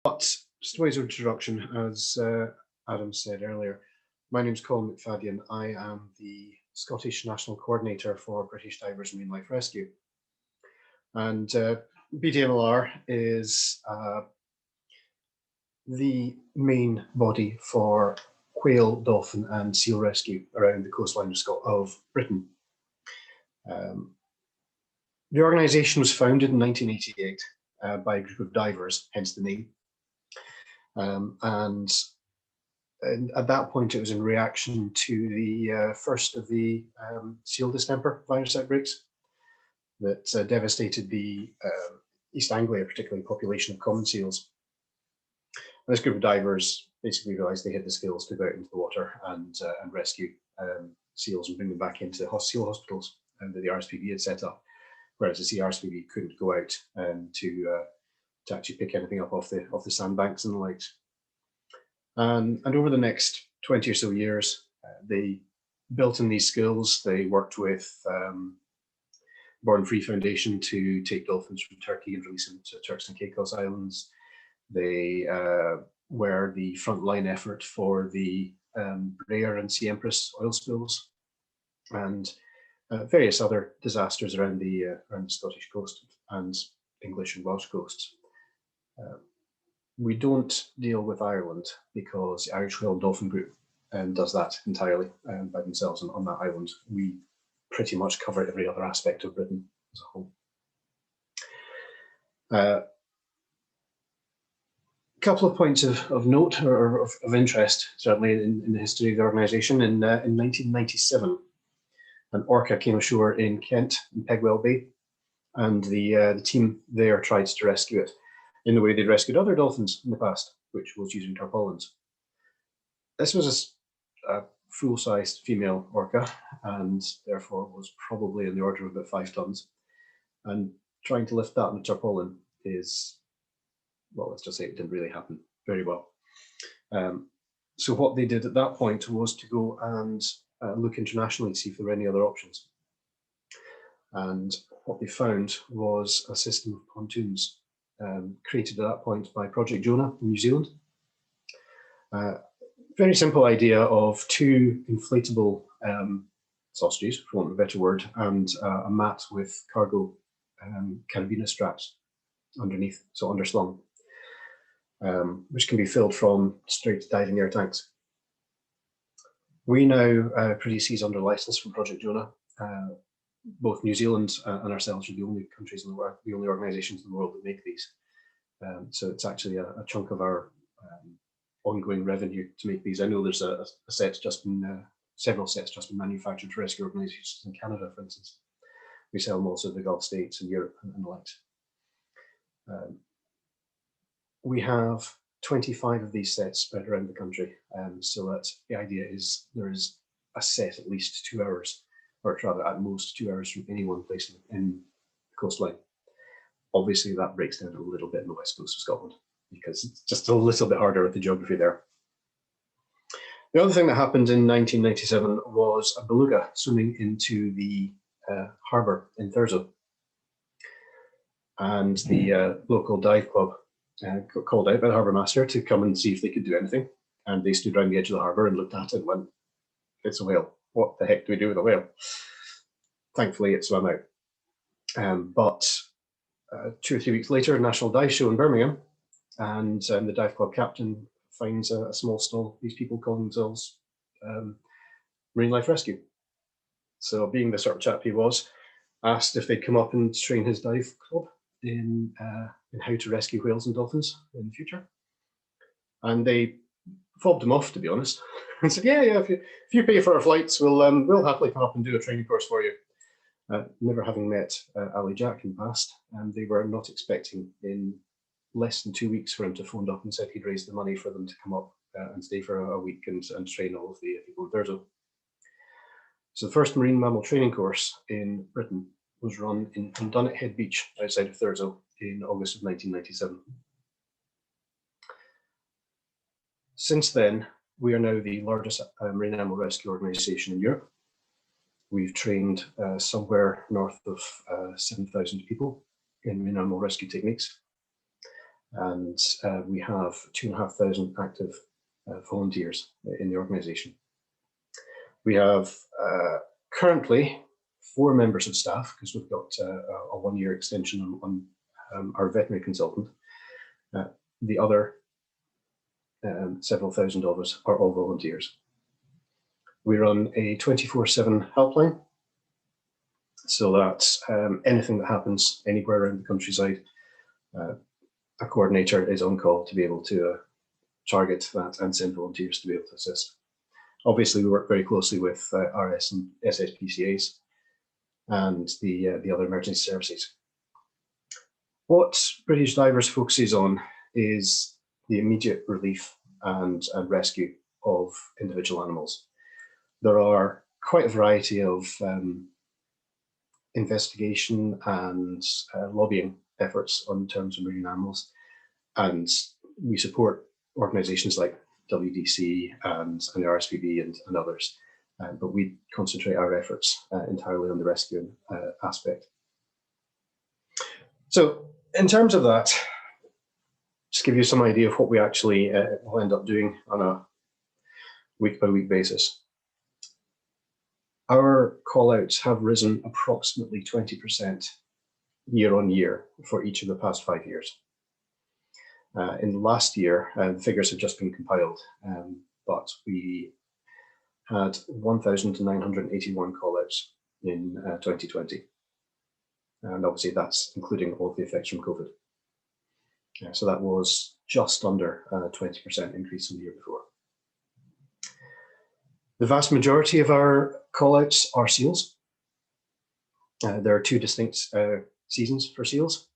But just a way of introduction, as Adam said earlier, my name's Colin McFadyen. I am the Scottish National Coordinator for British Divers Marine Life Rescue. And BDMLR is the main body for whale, dolphin and seal rescue around the coastline of Britain. The organisation was founded in 1988 by a group of divers, hence the name. And at that point, it was in reaction to the first of the seal distemper virus outbreaks that devastated the East Anglia, particularly population of common seals. And this group of divers basically realised they had the skills to go out into the water and rescue seals and bring them back into seal hospitals that the RSPB had set up, whereas the RSPB couldn't go out to actually pick anything up off the sandbanks and the likes. And over the next 20 or so years, they built in these skills. They worked with Born Free Foundation to take dolphins from Turkey and release them to Turks and Caicos Islands. They were the frontline effort for the Brer and Sea Empress oil spills and various other disasters around the Scottish coast and English and Welsh coasts. We don't deal with Ireland because the Irish Whale and Dolphin Group does that entirely by themselves on that island. We pretty much cover every other aspect of Britain as a whole. A couple of points of note or of interest, certainly in the history of the organisation. In 1997, an orca came ashore in Kent, in Pegwell Bay, and the team there tried to rescue it in the way they'd rescued other dolphins in the past, which was using tarpaulins. This was a full-sized female orca and therefore was probably in the order of about 5 tons. And trying to lift that on a tarpaulin is, well, let's just say it didn't really happen very well. So what they did at that point was to go and look internationally to see if there were any other options. And what they found was a system of pontoons created at that point by Project Jonah in New Zealand. Very simple idea of 2 inflatable sausages, for want of a better word, and a mat with cargo carabiner straps underneath, so underslung, which can be filled from straight diving air tanks. We now produce these under license from Project Jonah. Both New Zealand and ourselves are the only countries in the world, the only organisations in the world that make these. So it's actually a chunk of our ongoing revenue to make these. I know there's a set just been, several sets just been manufactured for rescue organisations in Canada, for instance. We sell them also to the Gulf states and Europe and the likes. We have 25 of these sets spread around the country, so that the idea is there is a set at least 2 hours, or rather at most 2 hours from any one place in the coastline. Obviously that breaks down a little bit in the west coast of Scotland because it's just a little bit harder with the geography there. The other thing that happened in 1997 was a beluga swimming into the harbour in Thurso. And the local dive club got called out by the harbour master to come and see if they could do anything. And they stood around the edge of the harbour and looked at it and went, "It's a whale. What the heck do we do with a whale?" Thankfully, it swam out. But 2 or 3 weeks later, a national dive show in Birmingham, and the dive club captain finds a small stall. These people call themselves Marine Life Rescue. So being the sort of chap he was, asked if they'd come up and train his dive club in how to rescue whales and dolphins in the future. And they fobbed him off, to be honest, and said, yeah, if you pay for our flights, we'll happily come up and do a training course for you. Never having met Ali Jack in the past, and they were not expecting in less than 2 weeks for him to phone up and said he'd raised the money for them to come up and stay for a week and train all of the people in Thurso. So the first marine mammal training course in Britain was run in Dunnet Head Beach outside of Thurso in August of 1997. Since then, we are now the largest marine animal rescue organisation in Europe. We've trained somewhere north of 7,000 people in marine animal rescue techniques. and we have 2,500 active volunteers in the organisation. We have currently 4 members of staff, because we've got a 1-year extension on our veterinary consultant. The other several thousand of us are all volunteers. We run a 24/7 helpline, so that anything that happens anywhere around the countryside, a coordinator is on call to be able to target that and send volunteers to be able to assist. Obviously, we work very closely with RS and SSPCAs and the other emergency services. What British Divers focuses on is the immediate relief and rescue of individual animals. There are quite a variety of investigation and lobbying efforts on terms of marine animals, and we support organisations like WDC and the RSPB and others, but we concentrate our efforts entirely on the rescue aspect. So in terms of that, just give you some idea of what we actually will end up doing on a week-by-week basis. Our call-outs have risen approximately 20% year on year for each of the past 5 years. In the last year, the figures have just been compiled, but we had 1,981 call-outs in 2020. And obviously that's including all the effects from COVID. So that was just under a 20% increase from the year before. The vast majority of our call-outs are seals. There are 2 distinct seasons for seals.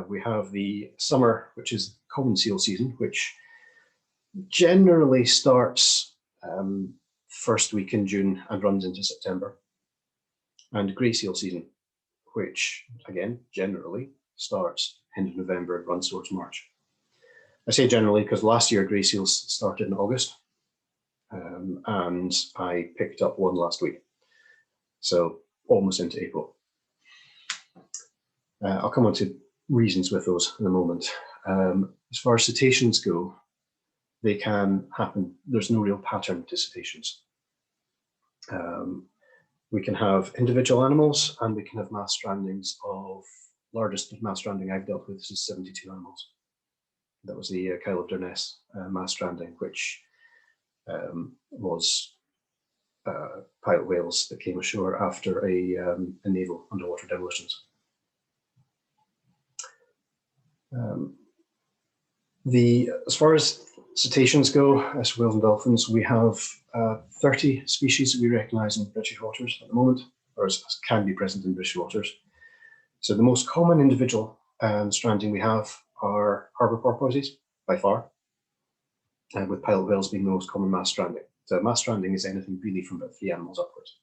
We have the summer, which is common seal season, which generally starts first week in June and runs into September. And grey seal season, which again, generally starts end of November and runs towards March. I say generally because last year grey seals started in August, and I picked up one last week, so almost into April. I'll come on to reasons with those in a moment. As far as cetaceans go, they can happen. There's no real pattern to cetaceans. We can have individual animals, and we can have mass strandings of, largest mass stranding I've dealt with is 72 animals. That was the Kyle of Durness mass stranding, which was pilot whales that came ashore after a naval underwater demolitions. As far as cetaceans go, as whales and dolphins, we have 30 species that we recognise in British waters at the moment, or as can be present in British waters. So the most common individual stranding we have are harbour porpoises, by far, with pilot whales being the most common mass stranding. So mass stranding is anything really from about 3 animals upwards.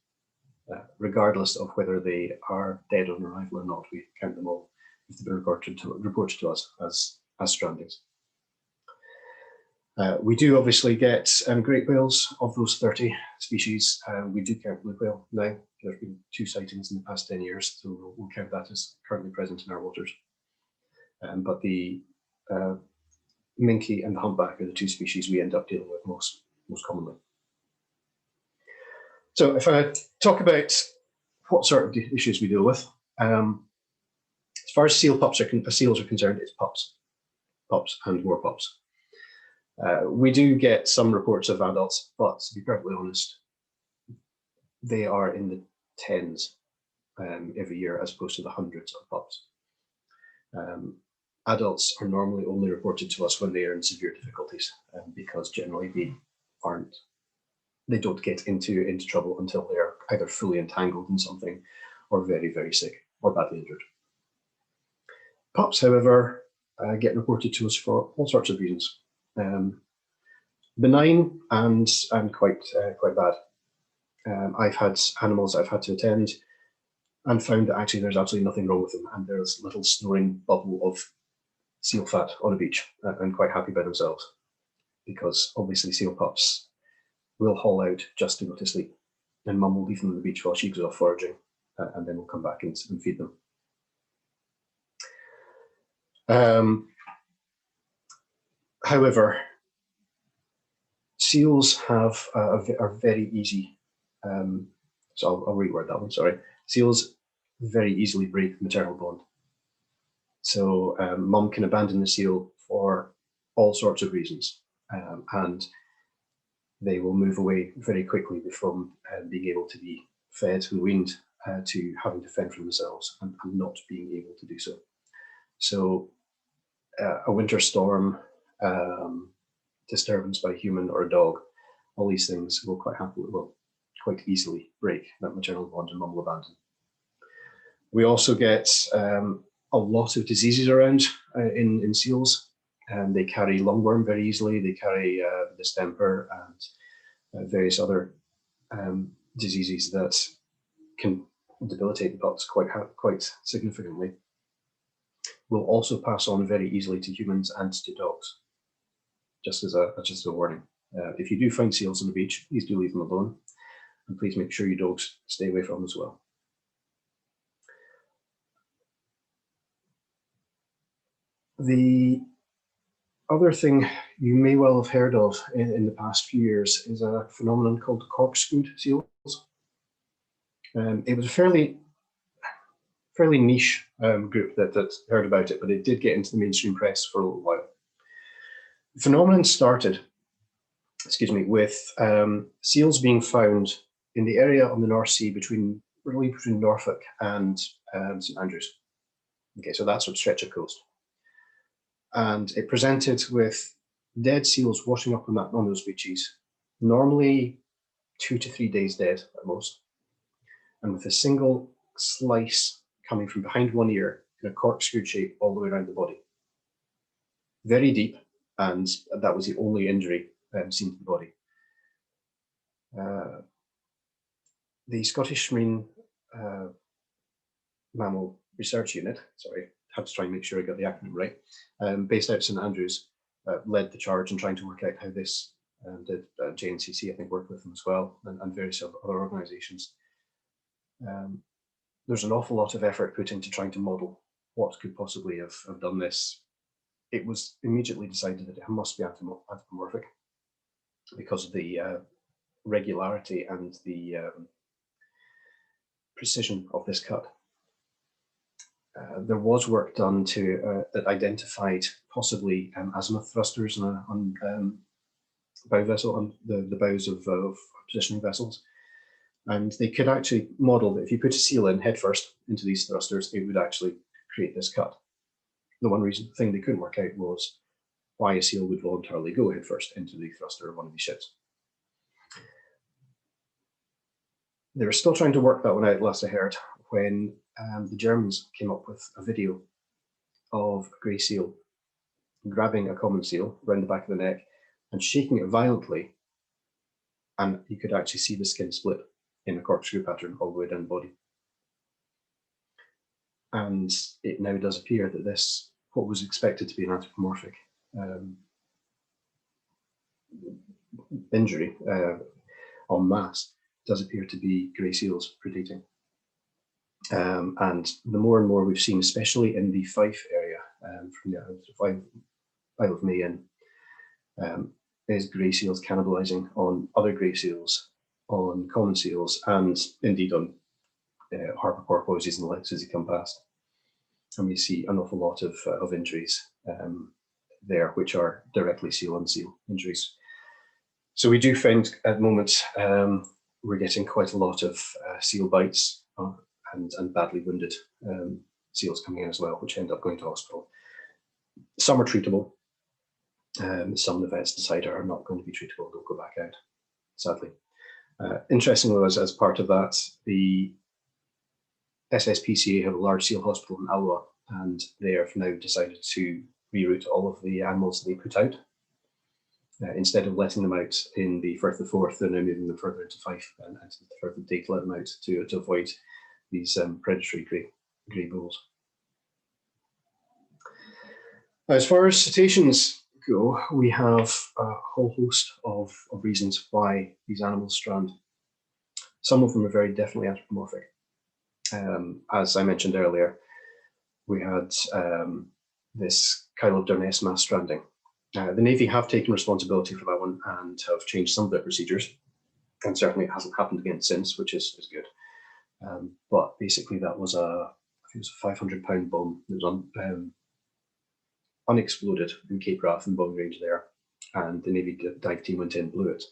Regardless of whether they are dead on arrival or not, we count them all if they've been reported to us as strandings. We do obviously get great whales. Of those 30 species, we do count blue whale now. There's been 2 sightings in the past 10 years, so we'll count that as currently present in our waters. But the minke and the humpback are the 2 species we end up dealing with most commonly. So if I talk about what sort of issues we deal with, as far as seals are concerned, it's pups and more pups. We do get some reports of adults, but to be perfectly honest, they are in the tens every year as opposed to the hundreds of pups. Adults are normally only reported to us when they are in severe difficulties, because generally they don't get into trouble until they're either fully entangled in something or very, very sick or badly injured. Pups, however, get reported to us for all sorts of reasons. Benign and quite bad. I've had animals I've had to attend and found that actually there's absolutely nothing wrong with them, and there's a little snoring bubble of seal fat on a beach and quite happy by themselves, because obviously seal pups will haul out just to go to sleep, and mum will leave them on the beach while she goes off foraging, and then we'll come back and feed them. However, seals are very easy. So I'll reword that one, sorry. Seals very easily break the maternal bond. So mum can abandon the seal for all sorts of reasons, and they will move away very quickly from being able to be fed and weaned to having to fend for themselves and not being able to do so. So a winter storm, disturbance by a human or a dog, all these things will quite easily break that maternal bond and mum will abandon. We also get a lot of diseases around in seals. They carry lungworm very easily. They carry distemper and various other diseases that can debilitate the pups quite significantly. Will also pass on very easily to humans and to dogs. Just as a warning. If you do find seals on the beach, please do leave them alone, and please make sure your dogs stay away from them as well. The other thing you may well have heard of in the past few years is a phenomenon called corkscrewed seals. It was a fairly niche group that heard about it, but it did get into the mainstream press for a little while. The phenomenon started, with seals being found in the area on the North Sea between Norfolk and St Andrews. Okay, so that's a stretch of coast. And it presented with dead seals washing up on those beaches, normally 2 to 3 days dead at most, and with a single slice coming from behind one ear in a corkscrew shape all the way around the body. Very deep, and that was the only injury seen to the body. The Scottish Marine Mammal Research Unit, sorry, had to try and make sure I got the acronym right, based out of St Andrews, led the charge in trying to work out how this did. JNCC, I think, worked with them as well, and various other organisations. There's an awful lot of effort put into trying to model what could possibly have done this. It was immediately decided that it must be anthropomorphic because of the regularity and the precision of this cut. There was work done that identified possibly azimuth thrusters on bow vessel, on the bows of positioning vessels. And they could actually model that if you put a seal in headfirst into these thrusters, it would actually create this cut. The one thing they couldn't work out was why a seal would voluntarily go headfirst into the thruster of one of these ships. They were still trying to work that one out, last I heard, when the Germans came up with a video of a grey seal grabbing a common seal around the back of the neck and shaking it violently, and you could actually see the skin split in a corkscrew pattern all the way down the body. And it now does appear that this, what was expected to be an anthropomorphic injury en masse, does appear to be grey seals predating. And the more and more we've seen, especially in the Fife area, from the Isle of May in, is grey seals cannibalising on other grey seals, on common seals, and indeed on harbour porpoises and the likes as they come past. And we see an awful lot of injuries there, which are directly seal on seal injuries. So we do find at the moment we're getting quite a lot of seal bites and badly wounded seals coming in as well, which end up going to hospital. Some are treatable. Some of the vets decide are not going to be treatable, they'll go back out, sadly. Interestingly, as part of that, the SSPCA have a large seal hospital in Alloa, and they have now decided to reroute all of the animals they put out. Instead of letting them out in the Firth of Forth, they're now moving them further into Fife and into the Firth of Tay to let them out to avoid these predatory grey bulls. As far as cetaceans go, we have a whole host of reasons why these animals strand. Some of them are very definitely anthropomorphic. As I mentioned earlier, we had this Chilodurness mass stranding, The Navy have taken responsibility for that one and have changed some of their procedures, and certainly it hasn't happened again since, which is good. But basically, that was I think it was a 500-pound bomb that was unexploded in Cape Wrath and bombing range there, and the Navy dive team went in, blew it,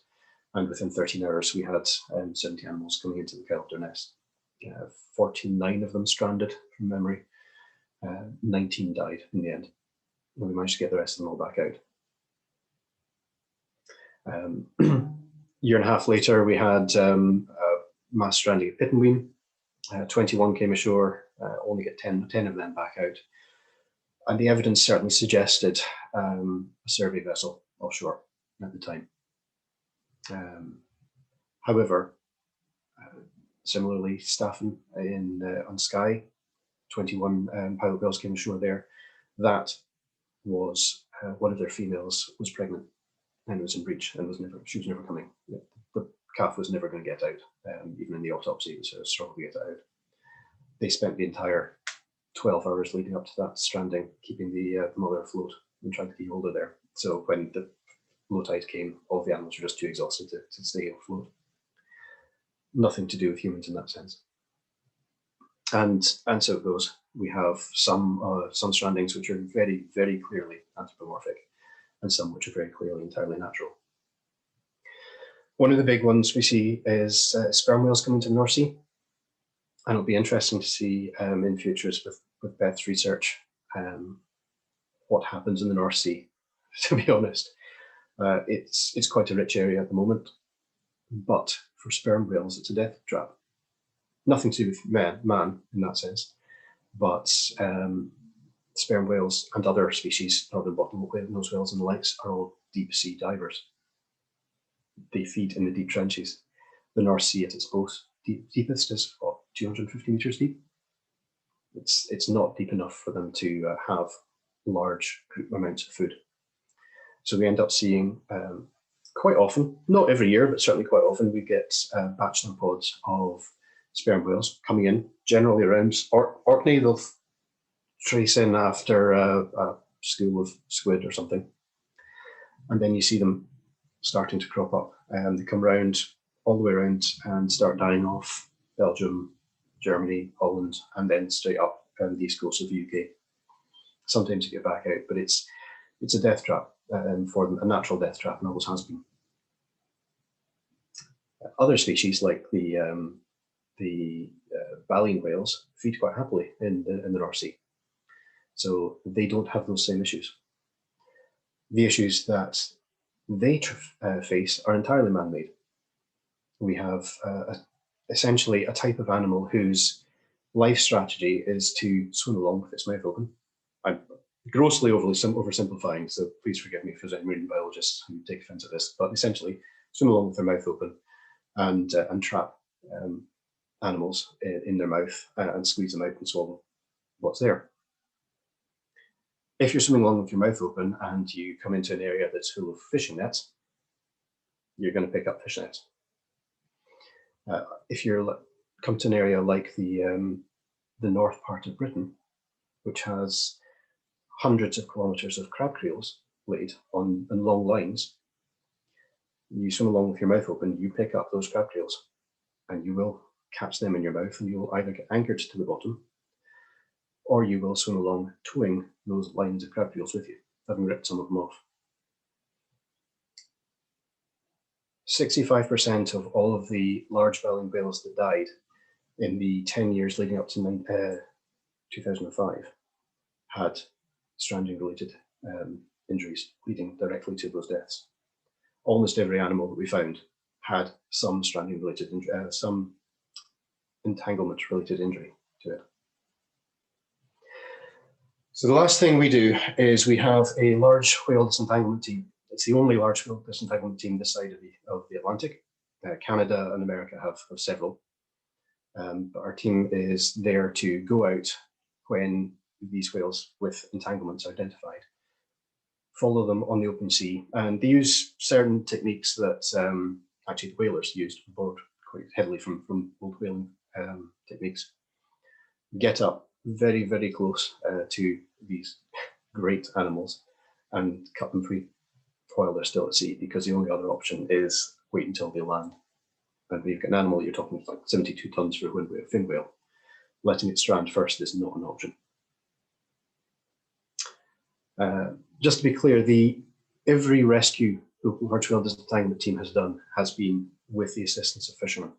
and within 13 hours we had 70 animals coming into the helicopter nest. 49 of them stranded from memory. 19 died in the end. And we managed to get the rest of them all back out. Year and a half later, we had mass stranding at Pittenweem. 21 came ashore, only get 10 of them back out. And the evidence certainly suggested a survey vessel offshore at the time. However, similarly, Staffen on Skye, 21 pilot whales came ashore there. That was one of their females was pregnant and was in breach and she was never coming. The calf was never going to get out. Even in the autopsy, it was a struggle to get it out. They spent the entire 12 hours leading up to that stranding, keeping the mother afloat and trying to keep hold of there. So when the low tide came, all of the animals were just too exhausted to stay afloat. Nothing to do with humans in that sense. And so it goes. We have some strandings which are very, very clearly anthropomorphic, and some which are very clearly entirely natural. One of the big ones we see is sperm whales coming to the North Sea. And it'll be interesting to see in futures with Beth's research what happens in the North Sea, to be honest. It's quite a rich area at the moment, but for sperm whales, it's a death trap. Nothing to do with man in that sense, but sperm whales and other species, northern bottlenose whales and the likes, are all deep sea divers. They feed in the deep trenches. The North Sea at its most deepest is what, 250 meters deep. It's not deep enough for them to have large amounts of food. So we end up seeing quite often, not every year, but certainly quite often, we get bachelor pods of sperm whales coming in, generally around Orkney. They'll trace in after a school of squid or something. And then you see them starting to crop up. They come around all the way around and start dying off Belgium, Germany, Holland, and then straight up the east coast of the UK. Sometimes you get back out, but it's a death trap for them, a natural death trap, and always has been. Other species like the baleen whales feed quite happily in the North Sea, so they don't have those same issues. The issues that they face are entirely man-made. We have essentially a type of animal whose life strategy is to swim along with its mouth open. I'm grossly oversimplifying, so please forgive me if there's any marine biologists who take offense at this, but essentially swim along with their mouth open and trap animals in their mouth and squeeze them out and swallow what's there. If you're swimming along with your mouth open and you come into an area that's full of fishing nets, you're going to pick up fish nets. If you come to an area like the north part of Britain, which has hundreds of kilometres of crab creels laid on long lines, you swim along with your mouth open, you pick up those crab creels, and you will catch them in your mouth, and you will either get anchored to the bottom, or you will swim along towing those lines of crab creels with you, having ripped some of them off. 65% of all of the large baleen whales that died in the 10 years leading up to 2005 had stranding-related injuries leading directly to those deaths. Almost every animal that we found had some stranding-related injury, some entanglement-related injury to it. So the last thing we do is we have a large whale disentanglement team. It's the only large whale disentanglement team this side of the Atlantic. Canada and America have several. But our team is there to go out when these whales with entanglements are identified, follow them on the open sea, and they use certain techniques that actually the whalers used, borrowed quite heavily from old whaling techniques. Get up very, very close to these great animals and cut them free while they're still at sea, because the only other option is wait until they land. And when you've got an animal, you're talking like 72 tons for a fin whale. Letting it strand first is not an option. Just to be clear, every rescue the virtual disentanglement team has done has been with the assistance of fishermen,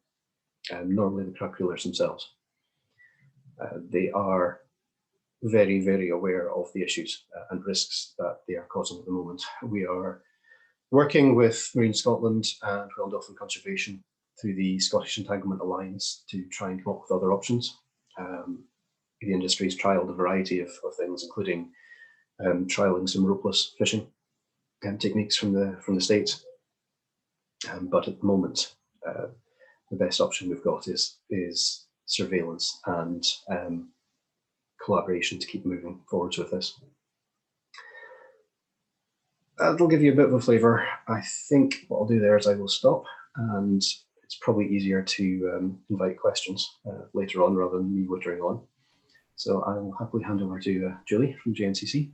normally the crack-reelers themselves. They are very, very aware of the issues and risks that they are causing at the moment. We are working with Marine Scotland and Royal Dolphin Conservation through the Scottish Entanglement Alliance to try and come up with other options. The industry's trialled a variety of things, including trialling some ropeless fishing techniques from the States. But at the moment, the best option we've got is surveillance and collaboration to keep moving forwards with this. That'll give you a bit of a flavour. I think what I'll do there is I will stop, and it's probably easier to invite questions later on rather than me wittering on. So I will happily hand over to Julie from JNCC.